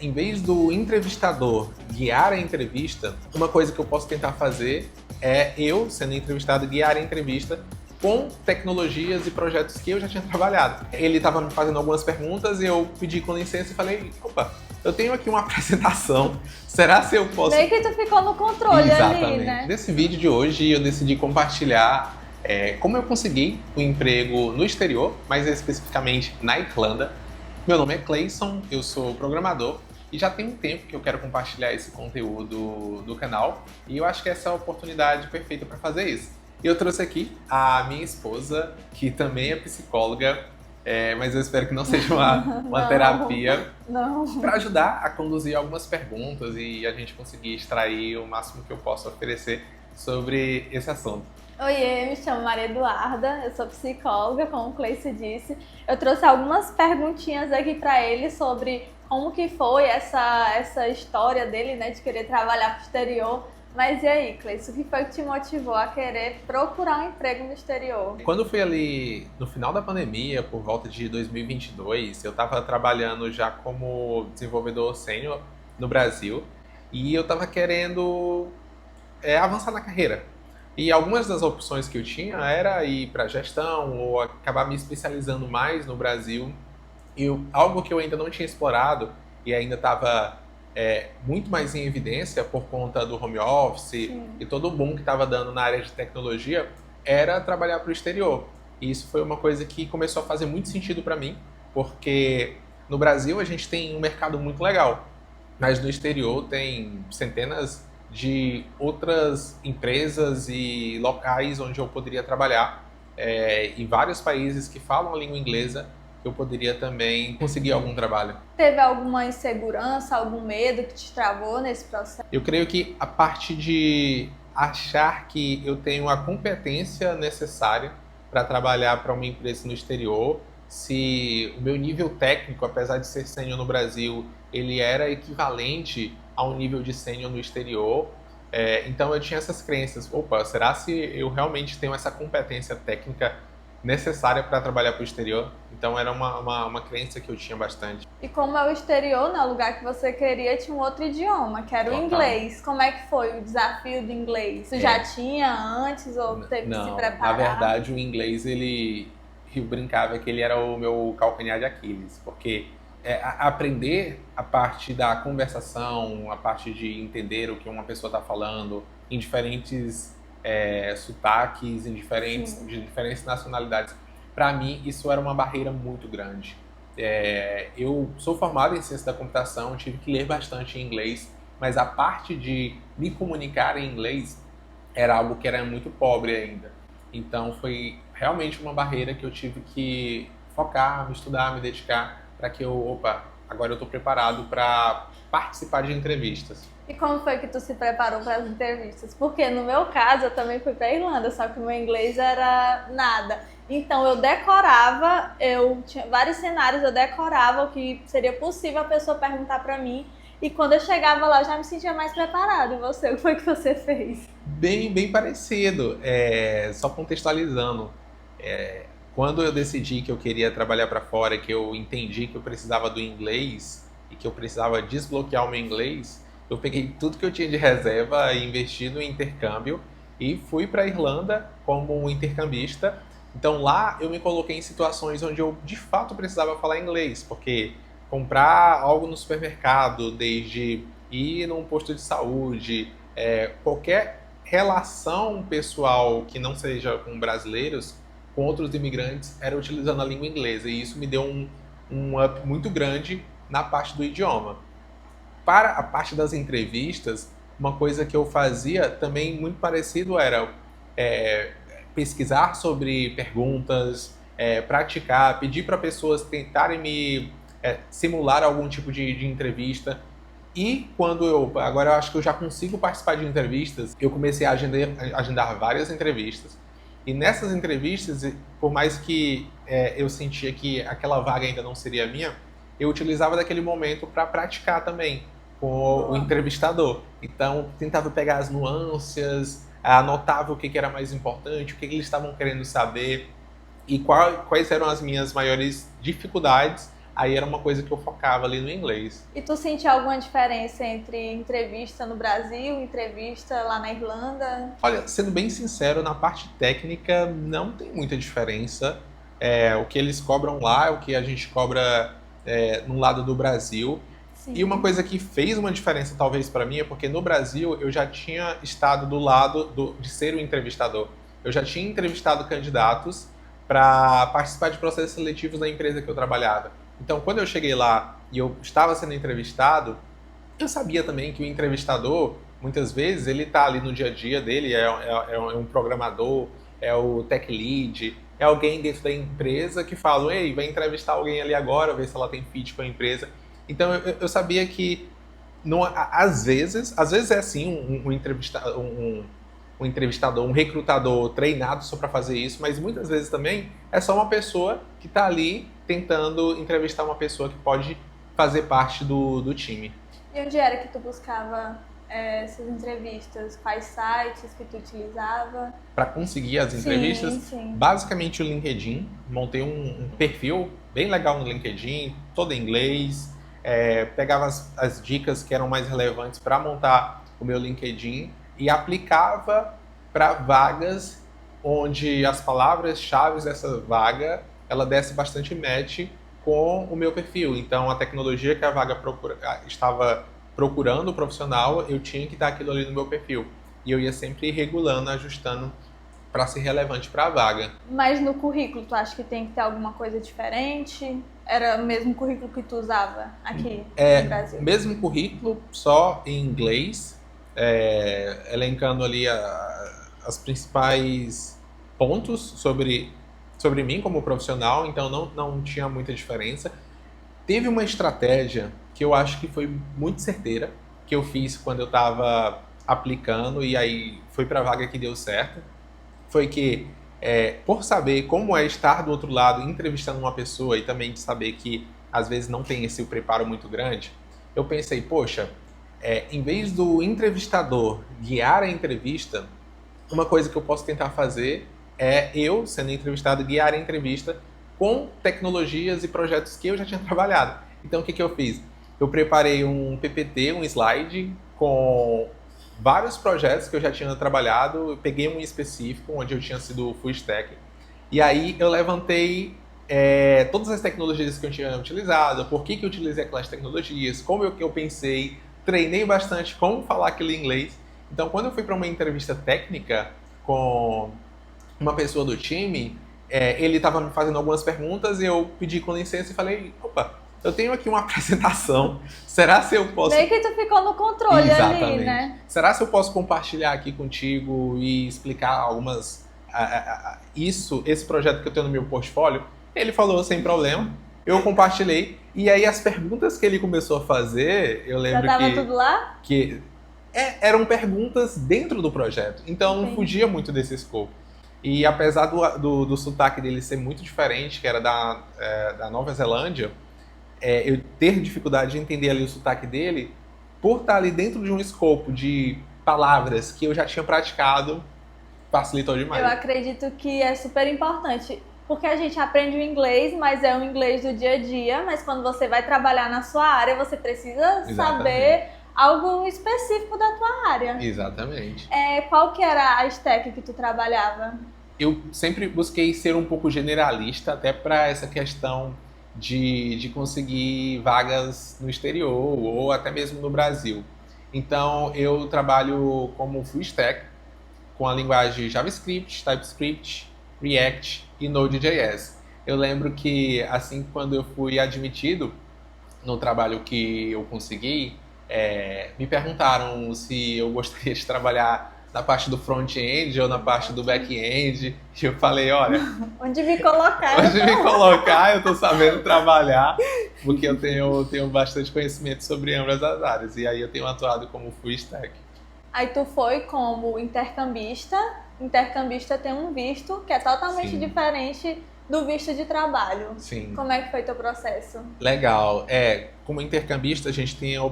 Em vez do entrevistador guiar a entrevista, uma coisa que eu posso tentar fazer é eu, sendo entrevistado, guiar a entrevista com tecnologias e projetos que eu já tinha trabalhado. Ele estava me fazendo algumas perguntas e eu pedi com licença e falei, opa, eu tenho aqui uma apresentação, será se eu posso... Meio que tu ficou no controle Exatamente. ali, né? Nesse vídeo de hoje eu decidi compartilhar como eu consegui um emprego no exterior, mais especificamente na Irlanda. Meu nome é Cleison, eu sou programador e já tem um tempo que eu quero compartilhar esse conteúdo do canal e eu acho que essa é a oportunidade perfeita para fazer isso. E eu trouxe aqui a minha esposa, que também é psicóloga, mas eu espero que não seja uma terapia, para ajudar a conduzir algumas perguntas e a gente conseguir extrair o máximo que eu possa oferecer sobre esse assunto. Oiê, me chamo Maria Eduarda, eu sou psicóloga, como o Cleice disse. Eu trouxe algumas perguntinhas aqui para ele sobre como que foi essa história dele, né, de querer trabalhar pro exterior. Mas e aí, Cleice, o que foi que te motivou a querer procurar um emprego no exterior? Quando eu fui ali no final da pandemia, por volta de 2022, eu estava trabalhando já como desenvolvedor sênior no Brasil e eu estava querendo avançar na carreira. E algumas das opções que eu tinha era ir para gestão ou acabar me especializando mais no Brasil. E algo que eu ainda não tinha explorado e ainda estava muito mais em evidência por conta do home office Sim. E todo o boom que estava dando na área de tecnologia era trabalhar para o exterior. E isso foi uma coisa que começou a fazer muito sentido para mim, porque no Brasil a gente tem um mercado muito legal, mas no exterior tem centenas de outras empresas e locais onde eu poderia trabalhar em vários países que falam a língua inglesa. Eu poderia também conseguir algum trabalho. Teve alguma insegurança, algum medo que te travou nesse processo? Eu creio que a parte de achar que eu tenho a competência necessária para trabalhar para uma empresa no exterior, se o meu nível técnico, apesar de ser sênior no Brasil, ele era equivalente a um nível de sênior no exterior. Então eu tinha essas crenças. Opa, será se eu realmente tenho essa competência técnica necessária para trabalhar para o exterior? Então era uma crença que eu tinha bastante. E como é o exterior, né, o lugar que você queria, tinha um outro idioma, que era o inglês. Como é que foi o desafio do inglês? Você já tinha antes ou teve que se preparar? Na verdade o inglês, eu brincava que ele era o meu calcanhar de Aquiles, porque aprender a parte da conversação, a parte de entender o que uma pessoa está falando em diferentes sotaques, de diferentes nacionalidades, para mim isso era uma barreira muito grande. Eu sou formado em ciência da computação, tive que ler bastante em inglês, mas a parte de me comunicar em inglês era algo que era muito pobre ainda. Então foi realmente uma barreira que eu tive que focar, me estudar, me dedicar para que agora eu estou preparado para participar de entrevistas. E como foi que tu se preparou para as entrevistas? Porque no meu caso, eu também fui para a Irlanda, só que o meu inglês era nada. Então eu decorava, eu tinha vários cenários, eu decorava o que seria possível a pessoa perguntar para mim. E quando eu chegava lá, eu já me sentia mais preparada. E você, o que foi que você fez? Bem parecido. Só contextualizando. Quando eu decidi que eu queria trabalhar para fora, que eu entendi que eu precisava do inglês e que eu precisava desbloquear o meu inglês, eu peguei tudo que eu tinha de reserva e investi no intercâmbio e fui para a Irlanda como um intercambista. Então lá eu me coloquei em situações onde eu de fato precisava falar inglês, porque comprar algo no supermercado, desde ir num posto de saúde, qualquer relação pessoal que não seja com brasileiros, com outros imigrantes, era utilizando a língua inglesa. E isso me deu um up muito grande na parte do idioma. Para a parte das entrevistas, uma coisa que eu fazia também muito parecido era pesquisar sobre perguntas, praticar, pedir para pessoas tentarem me simular algum tipo de entrevista. E quando agora eu acho que eu já consigo participar de entrevistas, eu comecei a agendar várias entrevistas. E nessas entrevistas, por mais que eu sentia que aquela vaga ainda não seria minha, eu utilizava daquele momento para praticar também com o entrevistador. Então, tentava pegar as nuances, anotava o que era mais importante, o que eles estavam querendo saber e quais eram as minhas maiores dificuldades aí era uma coisa que eu focava ali no inglês. E tu sentiu alguma diferença entre entrevista no Brasil e entrevista lá na Irlanda? Olha, sendo bem sincero, na parte técnica não tem muita diferença. O que eles cobram lá é o que a gente cobra no lado do Brasil. Sim. E uma coisa que fez uma diferença talvez para mim é porque no Brasil eu já tinha estado do lado de ser o entrevistador. Eu já tinha entrevistado candidatos para participar de processos seletivos na empresa que eu trabalhava. Então, quando eu cheguei lá e eu estava sendo entrevistado, eu sabia também que o entrevistador, muitas vezes, ele está ali no dia a dia dele, é um programador, é o tech lead, é alguém dentro da empresa que fala, ei, vai entrevistar alguém ali agora, ver se ela tem fit com a empresa. Então, eu sabia que, às vezes é assim, um entrevistador, um recrutador treinado só para fazer isso, mas muitas vezes também é só uma pessoa que está ali tentando entrevistar uma pessoa que pode fazer parte do time. E onde era que tu buscava essas entrevistas? Quais sites que tu utilizava? Para conseguir as entrevistas, sim. basicamente o LinkedIn. Montei um perfil bem legal no LinkedIn, todo em inglês. Pegava as dicas que eram mais relevantes para montar o meu LinkedIn e aplicava para vagas onde as palavras-chave dessa vaga ela desse bastante match com o meu perfil. Então, a tecnologia que a vaga estava procurando o profissional, eu tinha que dar aquilo ali no meu perfil. E eu ia sempre regulando, ajustando para ser relevante para a vaga. Mas no currículo, tu acha que tem que ter alguma coisa diferente? Era o mesmo currículo que tu usava aqui no Brasil? Mesmo currículo, só em inglês, elencando ali as principais pontos sobre mim como profissional, então não tinha muita diferença. Teve uma estratégia que eu acho que foi muito certeira, que eu fiz quando eu estava aplicando e aí foi para a vaga que deu certo. Foi que, por saber como é estar do outro lado entrevistando uma pessoa e também de saber que às vezes não tem esse preparo muito grande, eu pensei, poxa, em vez do entrevistador guiar a entrevista, uma coisa que eu posso tentar fazer é eu, sendo entrevistado, guiar a entrevista com tecnologias e projetos que eu já tinha trabalhado. Então, o que eu fiz? Eu preparei um PPT, um slide com vários projetos que eu já tinha trabalhado, eu peguei um específico, onde eu tinha sido full stack, e aí eu levantei todas as tecnologias que eu tinha utilizado, por que eu utilizei aquelas tecnologias, como eu pensei, treinei bastante como falar aquele inglês. Então, quando eu fui para uma entrevista técnica com uma pessoa do time, ele estava me fazendo algumas perguntas e eu pedi com licença e falei, opa, eu tenho aqui uma apresentação, será se eu posso... Meio que tu ficou no controle. Exatamente. Ali, né? Será se eu posso compartilhar aqui contigo e explicar algumas... esse projeto que eu tenho no meu portfólio? Ele falou, sem problema, eu compartilhei, e aí as perguntas que ele começou a fazer, eu lembro já tava tudo lá? que eram perguntas dentro do projeto, então não fugia muito desse escopo. E apesar do sotaque dele ser muito diferente, que era da Nova Zelândia, eu ter dificuldade de entender ali o sotaque dele, por estar ali dentro de um escopo de palavras que eu já tinha praticado, facilitou demais. Eu acredito que é super importante, porque a gente aprende o inglês, mas é o inglês do dia a dia, mas quando você vai trabalhar na sua área, você precisa saber algo específico da tua área. Exatamente. Qual que era a stack que tu trabalhava? Eu sempre busquei ser um pouco generalista, até para essa questão de conseguir vagas no exterior ou até mesmo no Brasil. Então, eu trabalho como full stack com a linguagem JavaScript, TypeScript, React e Node.js. Eu lembro que, assim, quando eu fui admitido no trabalho que eu consegui, me perguntaram se eu gostaria de trabalhar na parte do front-end ou na parte do back-end. E eu falei, olha... Onde me colocar? Onde me colocar, eu tô sabendo trabalhar, porque eu tenho bastante conhecimento sobre ambas as áreas. E aí eu tenho atuado como full stack. Aí tu foi como intercambista. Intercambista tem um visto que é totalmente diferente do visto de trabalho. Sim. Como é que foi teu processo? Legal. Como intercambista, a gente tem a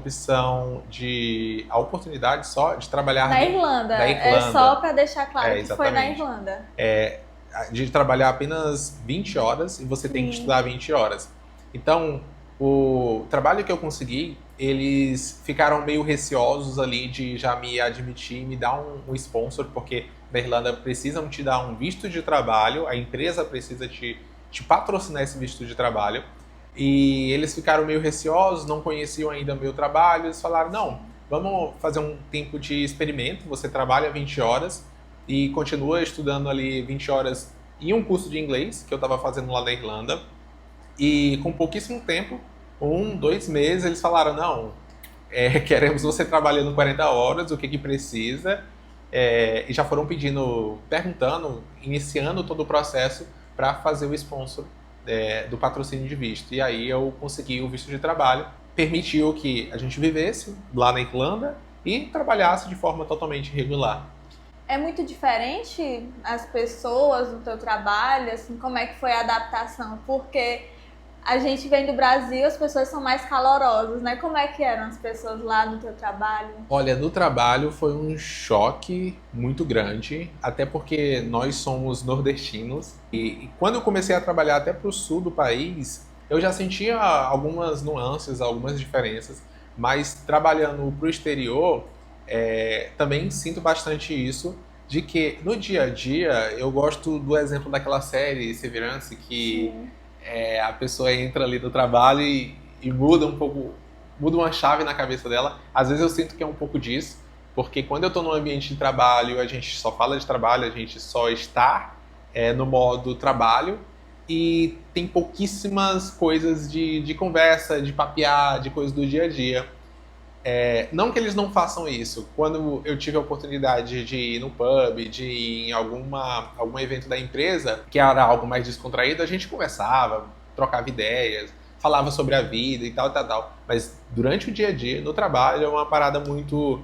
oportunidade só de trabalhar... Na Irlanda. É só para deixar claro que foi na Irlanda. De trabalhar apenas 20 horas e você tem que estudar 20 horas. Então, O trabalho que eu consegui, eles ficaram meio receosos ali de já me admitir, me dar um sponsor, porque na Irlanda precisam te dar um visto de trabalho, a empresa precisa te patrocinar esse visto de trabalho. E eles ficaram meio receosos, não conheciam ainda o meu trabalho, eles falaram, não, vamos fazer um tempo de experimento, você trabalha 20 horas e continua estudando ali 20 horas em um curso de inglês, que eu estava fazendo lá na Irlanda, e com pouquíssimo tempo, 2 meses, eles falaram, não, queremos você trabalhando 40 horas, o que que precisa, e já foram pedindo, perguntando, iniciando todo o processo para fazer o sponsor do patrocínio de visto. E aí eu consegui o visto de trabalho, permitiu que a gente vivesse lá na Irlanda e trabalhasse de forma totalmente regular. É muito diferente as pessoas no teu trabalho, assim, como é que foi a adaptação? Porque a gente vem do Brasil, as pessoas são mais calorosas, né? Como é que eram as pessoas lá no teu trabalho? Olha, no trabalho foi um choque muito grande, até porque nós somos nordestinos. E quando eu comecei a trabalhar até para o sul do país, eu já sentia algumas nuances, algumas diferenças. Mas trabalhando para o exterior, também sinto bastante isso, de que no dia a dia eu gosto do exemplo daquela série Severance, que Sim. a pessoa entra ali no trabalho e muda um pouco, muda uma chave na cabeça dela. Às vezes eu sinto que é um pouco disso, porque quando eu estou num ambiente de trabalho, a gente só fala de trabalho, a gente só está no modo trabalho e tem pouquíssimas coisas de conversa, de papear, de coisas do dia a dia. Não que eles não façam isso. Quando eu tive a oportunidade de ir no pub, de ir em algum evento da empresa, que era algo mais descontraído, a gente conversava, trocava ideias, falava sobre a vida e tal, tal, tal. Mas durante o dia a dia, no trabalho, é uma parada muito...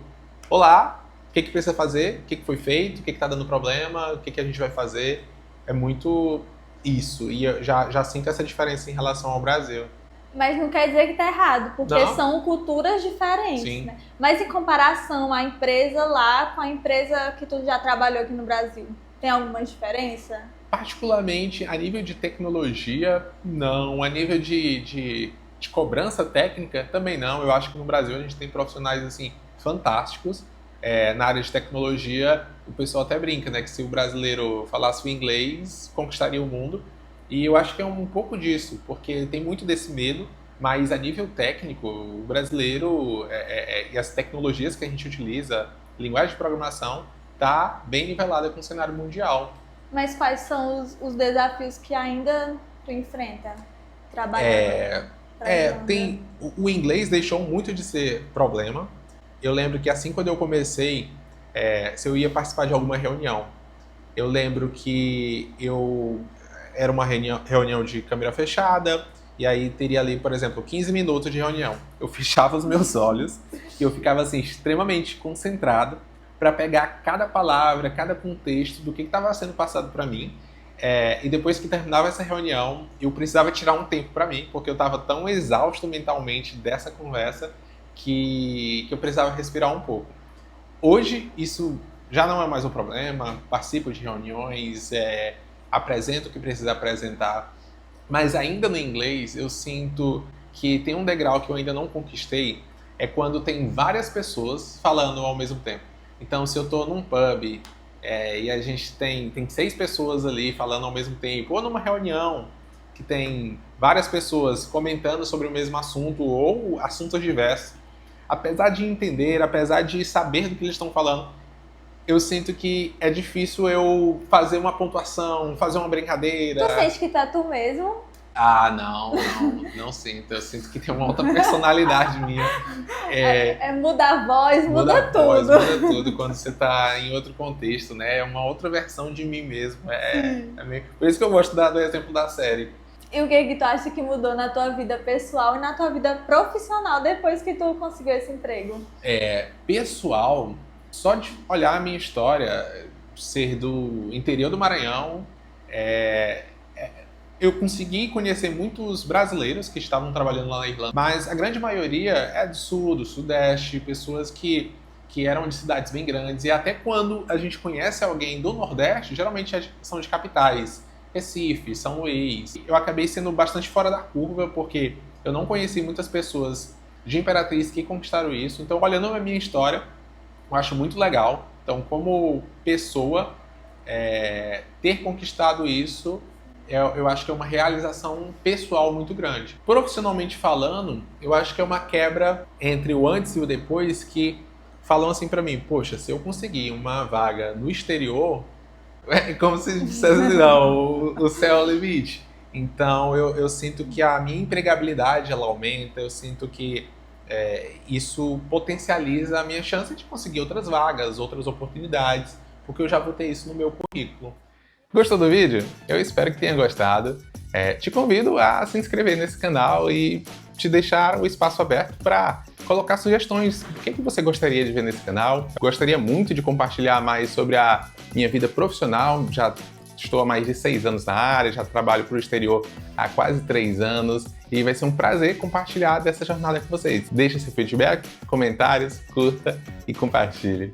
Olá, o que precisa fazer? O que foi feito? O que está dando problema? O que a gente vai fazer? É muito isso. E eu já sinto essa diferença em relação ao Brasil. Mas não quer dizer que tá errado, porque Não. são culturas diferentes, Sim. né? Mas em comparação à empresa lá com a empresa que tu já trabalhou aqui no Brasil, tem alguma diferença? Particularmente a nível de tecnologia, não. A nível de cobrança técnica, também não. Eu acho que no Brasil a gente tem profissionais assim fantásticos. Na área de tecnologia, o pessoal até brinca, né? Que se o brasileiro falasse o inglês, conquistaria o mundo. E eu acho que é um pouco disso, porque tem muito desse medo, mas a nível técnico, o brasileiro e as tecnologias que a gente utiliza, linguagem de programação, tá bem nivelada com o cenário mundial. Mas quais são os desafios que ainda tu enfrenta trabalhando pra Irlanda? O inglês deixou muito de ser problema. Eu lembro que assim quando eu comecei, se eu ia participar de alguma reunião, eu lembro que era uma reunião de câmera fechada, e aí teria ali, por exemplo, 15 minutos de reunião. Eu fechava os meus olhos e eu ficava assim extremamente concentrado para pegar cada palavra, cada contexto do que estava sendo passado para mim. E depois que terminava essa reunião, eu precisava tirar um tempo para mim, porque eu estava tão exausto mentalmente dessa conversa que eu precisava respirar um pouco. Hoje, isso já não é mais um problema, participo de reuniões, apresento o que precisa apresentar, mas ainda no inglês eu sinto que tem um degrau que eu ainda não conquistei, é quando tem várias pessoas falando ao mesmo tempo. Então, se eu estou num pub e a gente tem 6 pessoas ali falando ao mesmo tempo, ou numa reunião que tem várias pessoas comentando sobre o mesmo assunto ou assuntos diversos, apesar de entender, apesar de saber do que eles estão falando, eu sinto que é difícil eu fazer uma pontuação, fazer uma brincadeira. Tu sente que tá tu mesmo? Ah, não sinto. Eu sinto que tem uma outra personalidade minha. Muda a voz, muda a voz, tudo. muda tudo quando você tá em outro contexto, né? É uma outra versão de mim mesmo. Por isso que eu gosto do exemplo da série. E o que tu acha que mudou na tua vida pessoal e na tua vida profissional depois que tu conseguiu esse emprego? Pessoal, só de olhar a minha história, ser do interior do Maranhão, eu consegui conhecer muitos brasileiros que estavam trabalhando lá na Irlanda, mas a grande maioria é do sul, do sudeste, pessoas que eram de cidades bem grandes, e até quando a gente conhece alguém do nordeste, geralmente são de capitais, Recife, São Luís. Eu acabei sendo bastante fora da curva, porque Eu não conheci muitas pessoas de Imperatriz que conquistaram isso. Então, olhando a minha história, eu acho muito legal. Então, como pessoa, ter conquistado isso, eu acho que é uma realização pessoal muito grande. Profissionalmente falando, eu acho que é uma quebra entre o antes e o depois que falam assim pra mim, poxa, se eu conseguir uma vaga no exterior, é como se dissesse assim, não, o céu é o limite. Então eu sinto que a minha empregabilidade ela aumenta, eu sinto que isso potencializa a minha chance de conseguir outras vagas, outras oportunidades, porque eu já vou ter isso no meu currículo. Gostou do vídeo? Eu espero que tenha gostado. Te convido a se inscrever nesse canal e te deixar o espaço aberto para colocar sugestões. O que você gostaria de ver nesse canal? Eu gostaria muito de compartilhar mais sobre a minha vida profissional. Já estou há mais de 6 anos na área, já trabalho para o exterior há quase 3 anos e vai ser um prazer compartilhar dessa jornada com vocês. Deixe seu feedback, comentários, curta e compartilhe.